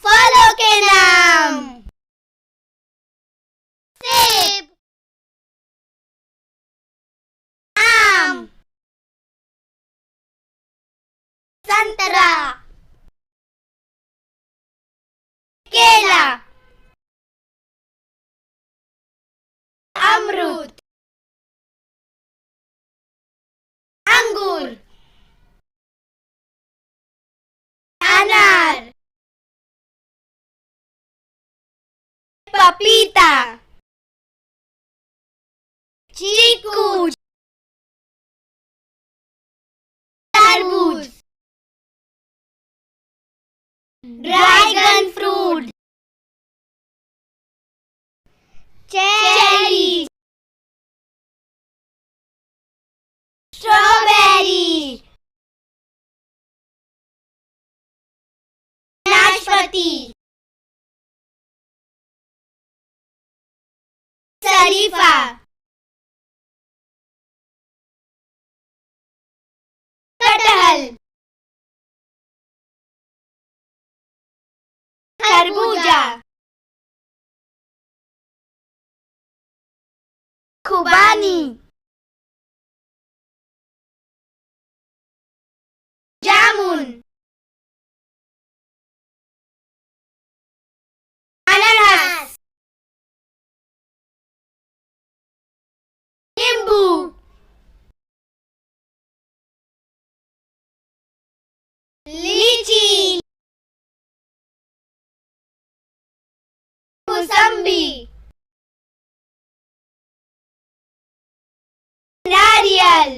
फलों के नाम। सेब, आम, संतरा, केला, अमरूद, अंगूर, अनार, पपीता, चीकू, तरबूज, ड्रैगन फ्रूट, चेरी, स्ट्रॉबेरी, नाशपाती, शरीफा, कटहल, खरबूजा, खुबानी, जामुन, अनानास, नींबू, लीची, मौसम्बी, नारियल।